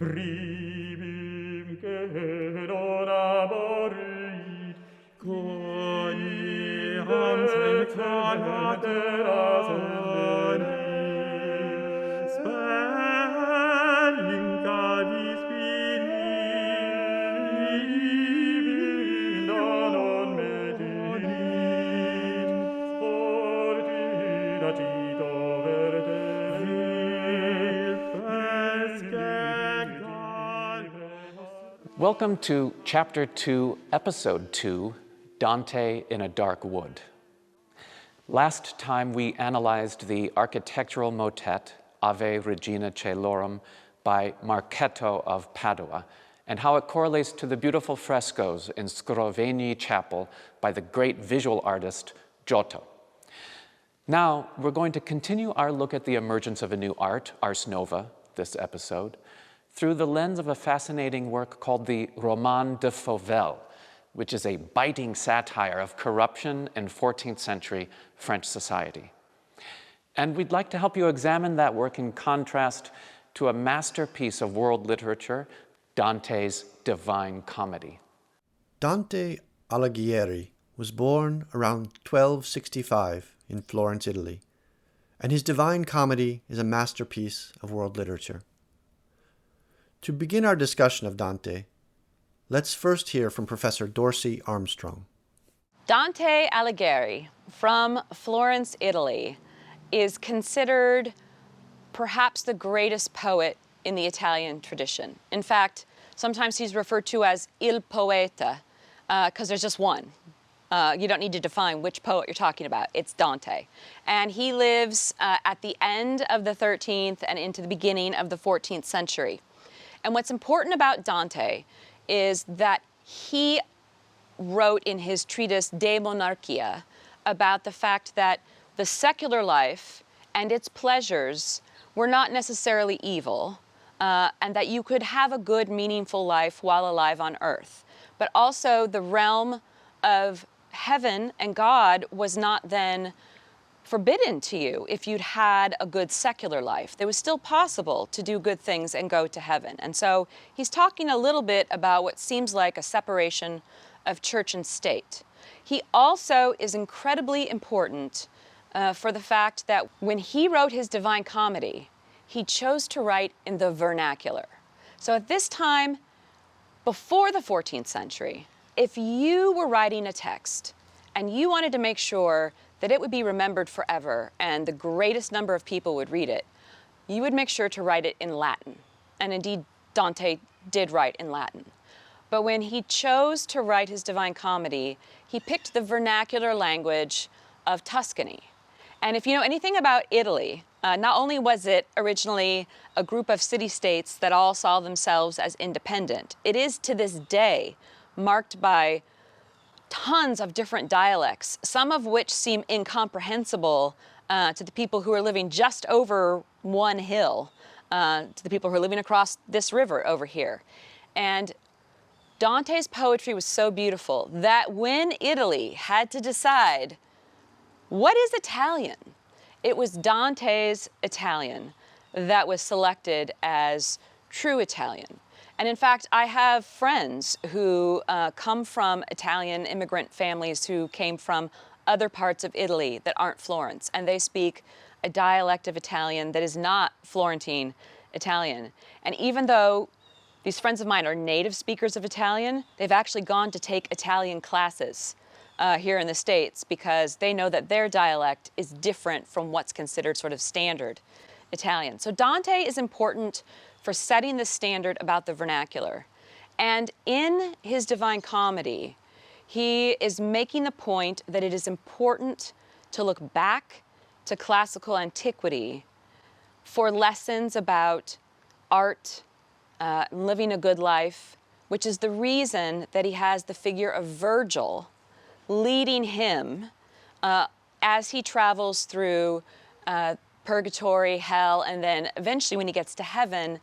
Primim que non aborit, quoniam secanateras venis, spelling cavis spiribi, non medit, fortuna tito verde, Welcome to Chapter 2, Episode 2, Dante in a Dark Wood. Last time we analyzed the architectural motet Ave Regina Caelorum by Marchetto of Padua and how it correlates to the beautiful frescoes in Scrovegni Chapel by the great visual artist Giotto. Now we're going to continue our look at the emergence of a new art, Ars Nova, this episode, through the lens of a fascinating work called the Roman de Fauvel, which is a biting satire of corruption in 14th century French society. And we'd like to help you examine that work in contrast to a masterpiece of world literature, Dante's Divine Comedy. Dante Alighieri was born around 1265 in Florence, Italy, and his Divine Comedy is a masterpiece of world literature. To begin our discussion of Dante, let's first hear from Professor Dorsey Armstrong. Dante Alighieri, from Florence, Italy, is considered perhaps the greatest poet in the Italian tradition. In fact, sometimes he's referred to as il poeta, because there's just one. You don't need to define which poet you're talking about. It's Dante. And he lives at the end of the 13th and into the beginning of the 14th century. And what's important about Dante is that he wrote in his treatise De Monarchia about the fact that the secular life and its pleasures were not necessarily evil, and that you could have a good, meaningful life while alive on earth. But also the realm of heaven and God was not then forbidden to you if you'd had a good secular life. It was still possible to do good things and go to heaven. And so he's talking a little bit about what seems like a separation of church and state. He also is incredibly important for the fact that when he wrote his Divine Comedy, he chose to write in the vernacular. So at this time, before the 14th century, if you were writing a text and you wanted to make sure that it would be remembered forever and the greatest number of people would read it, you would make sure to write it in Latin. And indeed, Dante did write in Latin. But when he chose to write his Divine Comedy, he picked the vernacular language of Tuscany. And if you know anything about Italy, not only was it originally a group of city-states that all saw themselves as independent, it is to this day marked by tons of different dialects, some of which seem incomprehensible to the people who are living just over one hill, to the people who are living across this river over here. And Dante's poetry was so beautiful that when Italy had to decide, what is Italian? It was Dante's Italian that was selected as true Italian. And in fact, I have friends who come from Italian immigrant families who came from other parts of Italy that aren't Florence, and they speak a dialect of Italian that is not Florentine Italian. And even though these friends of mine are native speakers of Italian, they've actually gone to take Italian classes here in the States because they know that their dialect is different from what's considered sort of standard Italian. So Dante is important for setting the standard about the vernacular. And in his Divine Comedy, he is making the point that it is important to look back to classical antiquity for lessons about art, living a good life, which is the reason that he has the figure of Virgil leading him as he travels through purgatory, hell, and then eventually when he gets to heaven,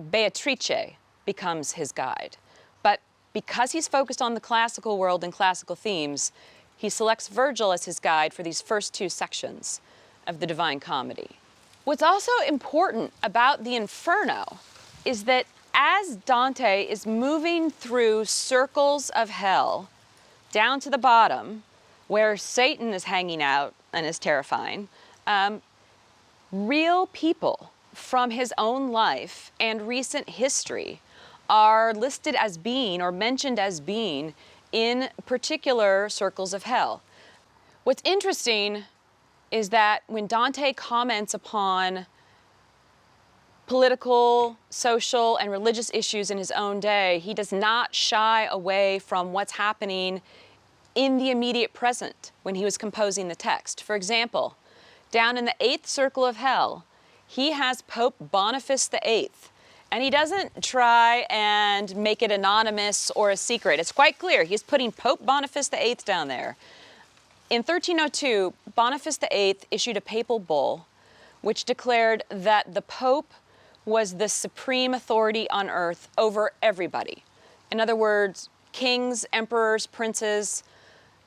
Beatrice becomes his guide. But because he's focused on the classical world and classical themes, he selects Virgil as his guide for these first two sections of the Divine Comedy. What's also important about the Inferno is that as Dante is moving through circles of hell down to the bottom, where Satan is hanging out and is terrifying, real people from his own life and recent history are listed as being or mentioned as being in particular circles of hell. What's interesting is that when Dante comments upon political, social, and religious issues in his own day, he does not shy away from what's happening in the immediate present when he was composing the text. For example, down in the 8th circle of hell, he has Pope Boniface VIII, and he doesn't try and make it anonymous or a secret. It's quite clear. He's putting Pope Boniface VIII down there. In 1302, Boniface VIII issued a papal bull which declared that the Pope was the supreme authority on earth over everybody. In other words, kings, emperors, princes,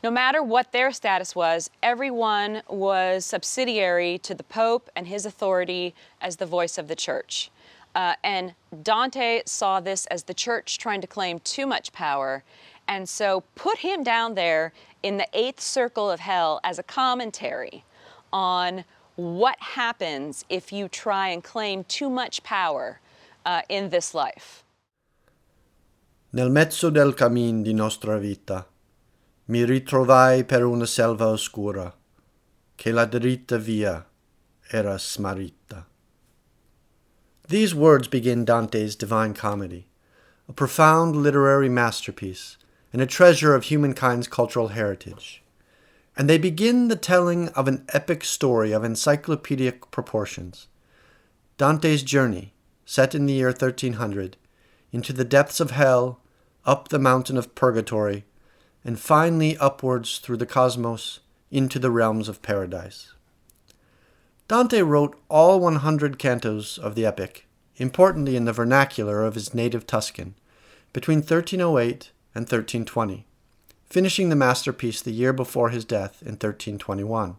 no matter what their status was, everyone was subsidiary to the Pope and his authority as the voice of the church. And Dante saw this as the church trying to claim too much power, and so put him down there in the 8th circle of hell as a commentary on what happens if you try and claim too much power in this life. Nel mezzo del cammin di nostra vita, mi ritrovai per una selva oscura, che la dritta via era smarrita. These words begin Dante's Divine Comedy, a profound literary masterpiece and a treasure of humankind's cultural heritage. And they begin the telling of an epic story of encyclopedic proportions. Dante's journey, set in the year 1300, into the depths of hell, up the mountain of purgatory, and finally upwards through the cosmos into the realms of paradise. Dante wrote all 100 cantos of the epic, importantly in the vernacular of his native Tuscan, between 1308 and 1320, finishing the masterpiece the year before his death in 1321.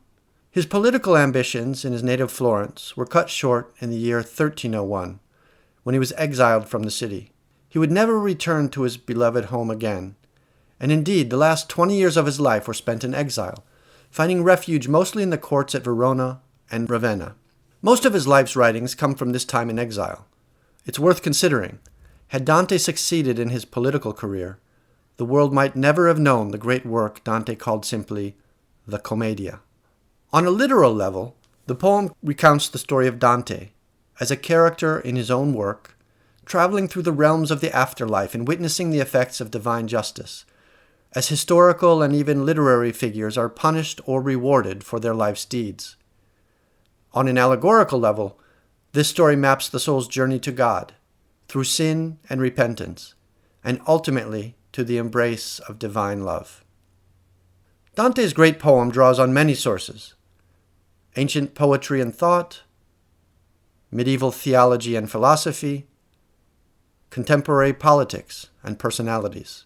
His political ambitions in his native Florence were cut short in the year 1301, when he was exiled from the city. He would never return to his beloved home again, and indeed the last 20 years of his life were spent in exile, finding refuge mostly in the courts at Verona and Ravenna. Most of his life's writings come from this time in exile. It's worth considering. Had Dante succeeded in his political career, the world might never have known the great work Dante called simply the Commedia. On a literal level, the poem recounts the story of Dante as a character in his own work, traveling through the realms of the afterlife and witnessing the effects of divine justice, as historical and even literary figures are punished or rewarded for their life's deeds. On an allegorical level, this story maps the soul's journey to God, through sin and repentance, and ultimately to the embrace of divine love. Dante's great poem draws on many sources: ancient poetry and thought, medieval theology and philosophy, contemporary politics and personalities.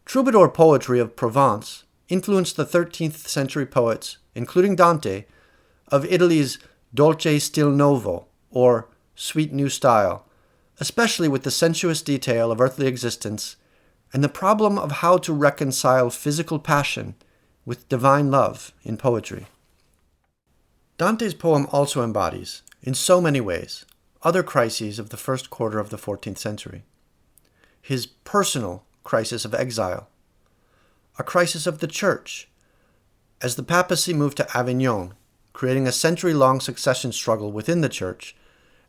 Troubadour poetry of Provence influenced the 13th century poets, including Dante, of Italy's dolce stil novo, or sweet new style, especially with the sensuous detail of earthly existence and the problem of how to reconcile physical passion with divine love in poetry. Dante's poem also embodies, in so many ways, other crises of the first quarter of the 14th century. His personal crisis of exile, a crisis of the church, as the papacy moved to Avignon, creating a century-long succession struggle within the church,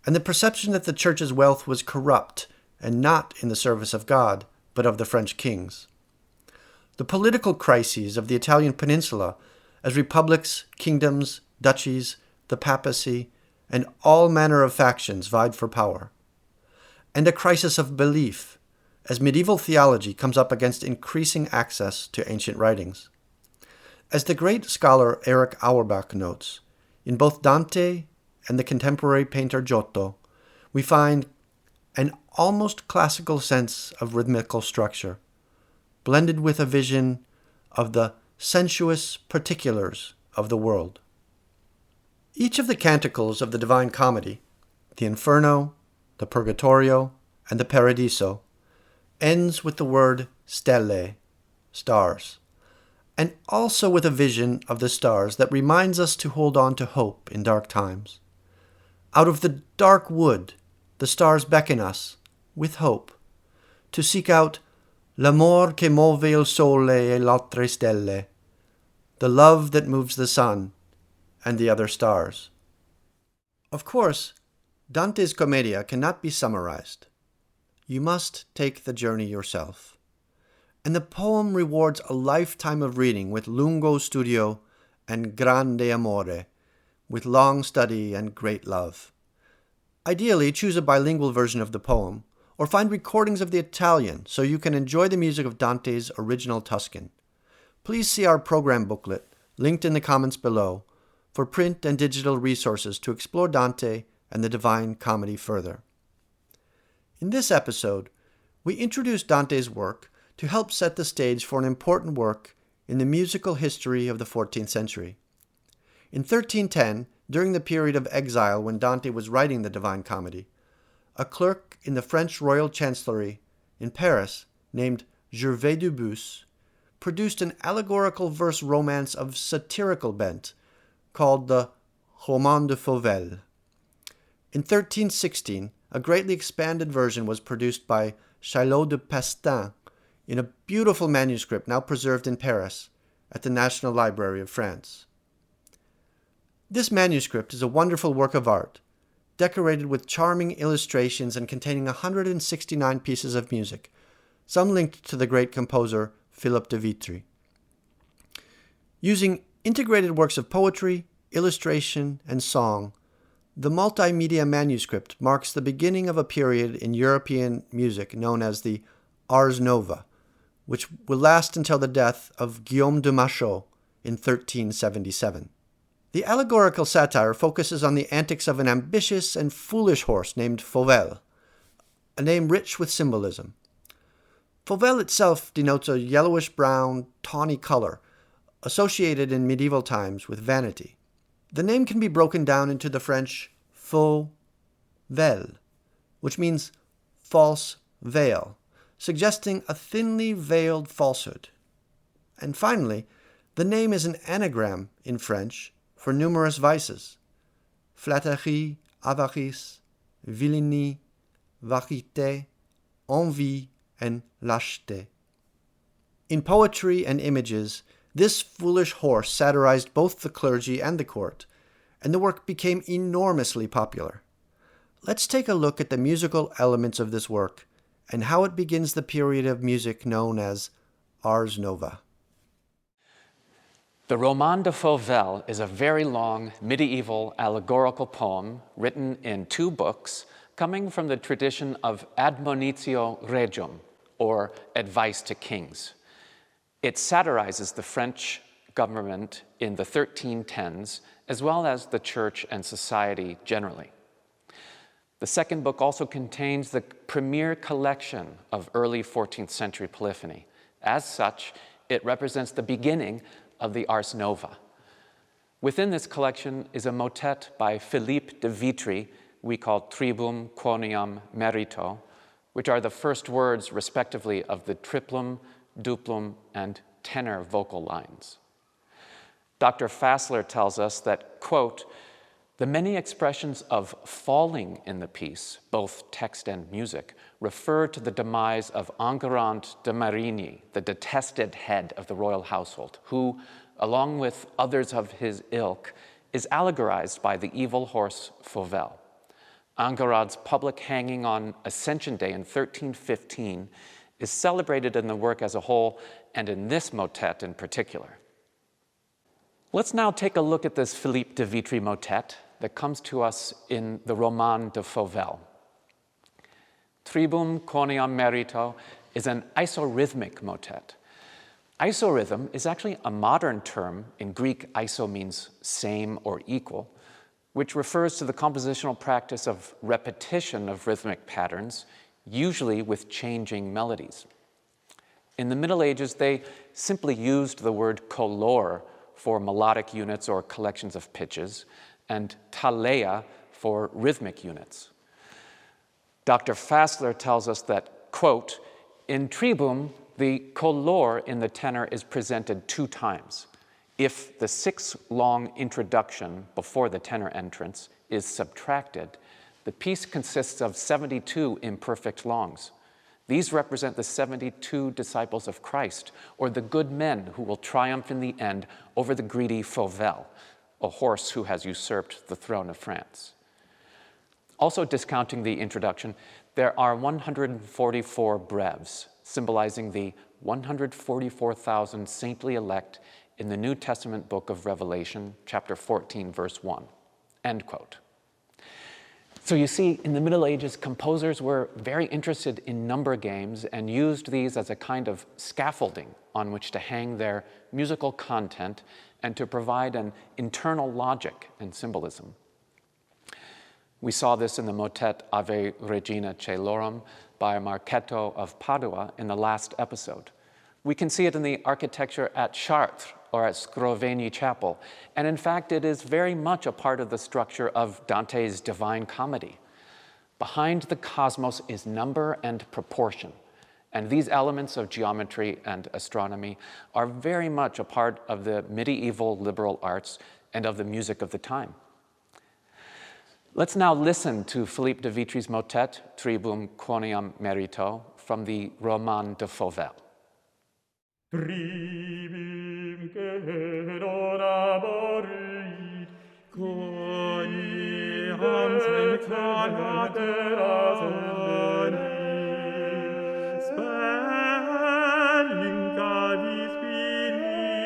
and the perception that the church's wealth was corrupt and not in the service of God, but of the French kings. The political crises of the Italian peninsula, as republics, kingdoms, duchies, the papacy, and all manner of factions vied for power. And a crisis of belief, as medieval theology comes up against increasing access to ancient writings. As the great scholar Erich Auerbach notes, in both Dante and the contemporary painter Giotto, we find an almost classical sense of rhythmical structure, blended with a vision of the sensuous particulars of the world. Each of the canticles of the Divine Comedy, the Inferno, the Purgatorio, and the Paradiso, ends with the word stelle, stars, and also with a vision of the stars that reminds us to hold on to hope in dark times. Out of the dark wood, the stars beckon us, with hope, to seek out l'amor che move il sole e l'altre stelle, the love that moves the sun and the other stars. Of course, Dante's Commedia cannot be summarized. You must take the journey yourself. And the poem rewards a lifetime of reading with lungo studio and grande amore, with long study and great love. Ideally, choose a bilingual version of the poem, or find recordings of the Italian so you can enjoy the music of Dante's original Tuscan. Please see our program booklet, linked in the comments below, for print and digital resources to explore Dante and the Divine Comedy further. In this episode, we introduce Dante's work to help set the stage for an important work in the musical history of the 14th century. In 1310, during the period of exile when Dante was writing the Divine Comedy, a clerk in the French royal chancellery in Paris named Gervais du Bus produced an allegorical verse romance of satirical bent called the Roman de Fauvel. In 1316, a greatly expanded version was produced by Chaillot de Pastin in a beautiful manuscript now preserved in Paris at the National Library of France. This manuscript is a wonderful work of art, decorated with charming illustrations and containing 169 pieces of music, some linked to the great composer Philippe de Vitry. Using integrated works of poetry, illustration, and song, the multimedia manuscript marks the beginning of a period in European music known as the Ars Nova, which will last until the death of Guillaume de Machaut in 1377. The allegorical satire focuses on the antics of an ambitious and foolish horse named Fauvel, a name rich with symbolism. Fauvel itself denotes a yellowish-brown, tawny color, associated in medieval times with vanity. The name can be broken down into the French faux vel, which means false veil, suggesting a thinly veiled falsehood. And finally, the name is an anagram in French for numerous vices: flatterie, avarice, vilenie, vérité, envie, and lâcheté. In poetry and images, this foolish horse satirized both the clergy and the court, and the work became enormously popular. Let's take a look at the musical elements of this work and how it begins the period of music known as Ars Nova. The Roman de Fauvel is a very long medieval allegorical poem written in 2 books coming from the tradition of Admonitio Regium, or Advice to Kings. It satirizes the French government in the 1310s, as well as the church and society generally. The second book also contains the premier collection of early 14th century polyphony. As such, it represents the beginning of the Ars Nova. Within this collection is a motet by Philippe de Vitry we call Tribum Quoniam Merito, which are the first words, respectively, of the triplum, duplum, and tenor vocal lines. Dr. Fassler tells us that, quote, the many expressions of falling in the piece, both text and music, refer to the demise of Enguerrand de Marigny, the detested head of the royal household, who, along with others of his ilk, is allegorized by the evil horse Fauvel. Enguerrand's public hanging on Ascension Day in 1315 is celebrated in the work as a whole and in this motet in particular. Let's now take a look at this Philippe de Vitry motet that comes to us in the Roman de Fauvel. Tribum Quoniam Merito is an isorhythmic motet. Isorhythm is actually a modern term. In Greek, iso means same or equal, which refers to the compositional practice of repetition of rhythmic patterns, usually with changing melodies. In the Middle Ages, they simply used the word color for melodic units or collections of pitches, and taleia for rhythmic units. Dr. Fassler tells us that, quote, in tribum, the color in the tenor is presented 2 times. If the 6-long introduction before the tenor entrance is subtracted, the piece consists of 72 imperfect longs. These represent the 72 disciples of Christ, or the good men who will triumph in the end over the greedy Fauvel, a horse who has usurped the throne of France. Also discounting the introduction, there are 144 breves, symbolizing the 144,000 saintly elect in the New Testament book of Revelation, chapter 14, verse 1, end quote. So you see, in the Middle Ages, composers were very interested in number games and used these as a kind of scaffolding on which to hang their musical content and to provide an internal logic and symbolism. We saw this in the motet Ave Regina Caelorum by Marchetto of Padua in the last episode. We can see it in the architecture at Chartres or at Scrovegni Chapel, and in fact it is very much a part of the structure of Dante's Divine Comedy. Behind the cosmos is number and proportion, and these elements of geometry and astronomy are very much a part of the medieval liberal arts and of the music of the time. Let's now listen to Philippe de Vitrie's motet, Tribum Quoniam Merito, from the Roman de Fauvel. Tribum hedonaborit, quoniam sanctitatis veneris, spelling cavis spiribi,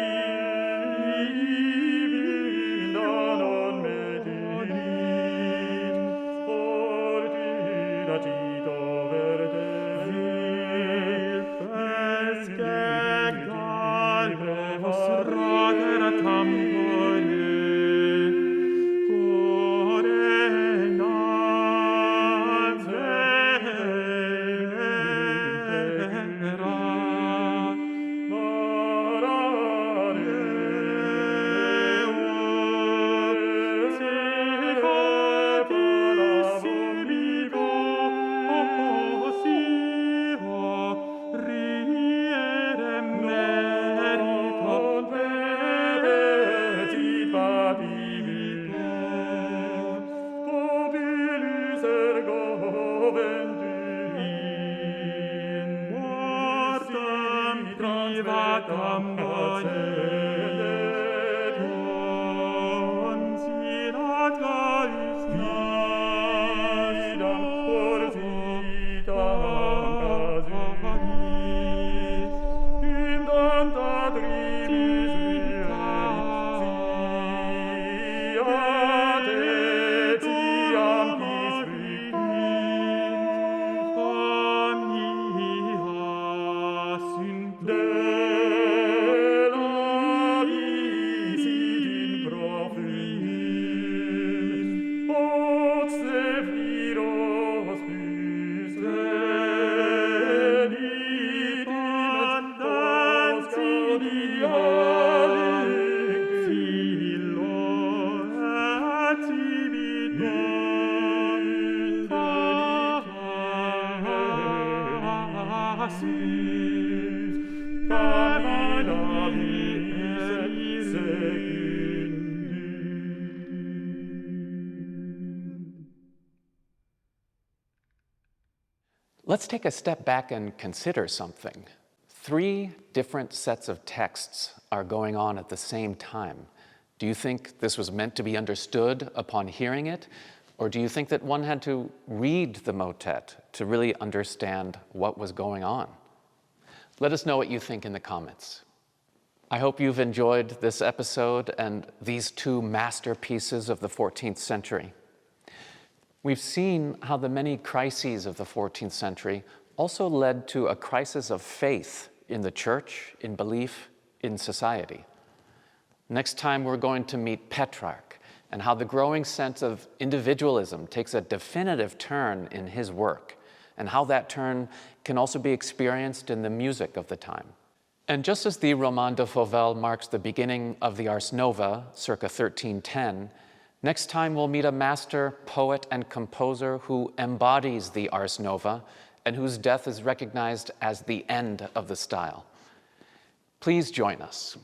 non medit, fortuna cito verde, Let's take a step back and consider something. 3 different sets of texts are going on at the same time. Do you think this was meant to be understood upon hearing it? Or do you think that one had to read the motet to really understand what was going on? Let us know what you think in the comments. I hope you've enjoyed this episode and these 2 masterpieces of the 14th century. We've seen how the many crises of the 14th century also led to a crisis of faith in the church, in belief, in society. Next time we're going to meet Petrarch and how the growing sense of individualism takes a definitive turn in his work, and how that turn can also be experienced in the music of the time. And just as the Roman de Fauvel marks the beginning of the Ars Nova, circa 1310, Next time, we'll meet a master poet and composer who embodies the Ars Nova and whose death is recognized as the end of the style. Please join us.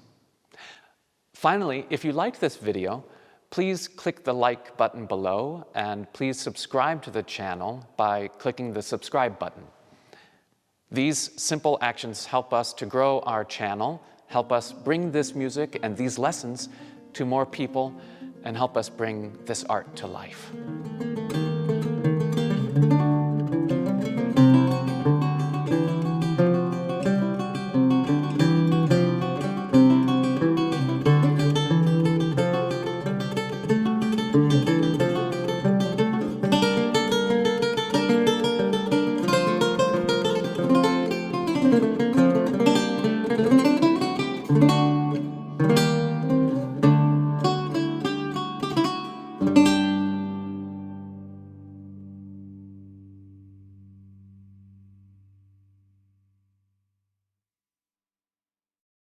Finally, if you liked this video, please click the like button below, and please subscribe to the channel by clicking the subscribe button. These simple actions help us to grow our channel, help us bring this music and these lessons to more people, and help us bring this art to life.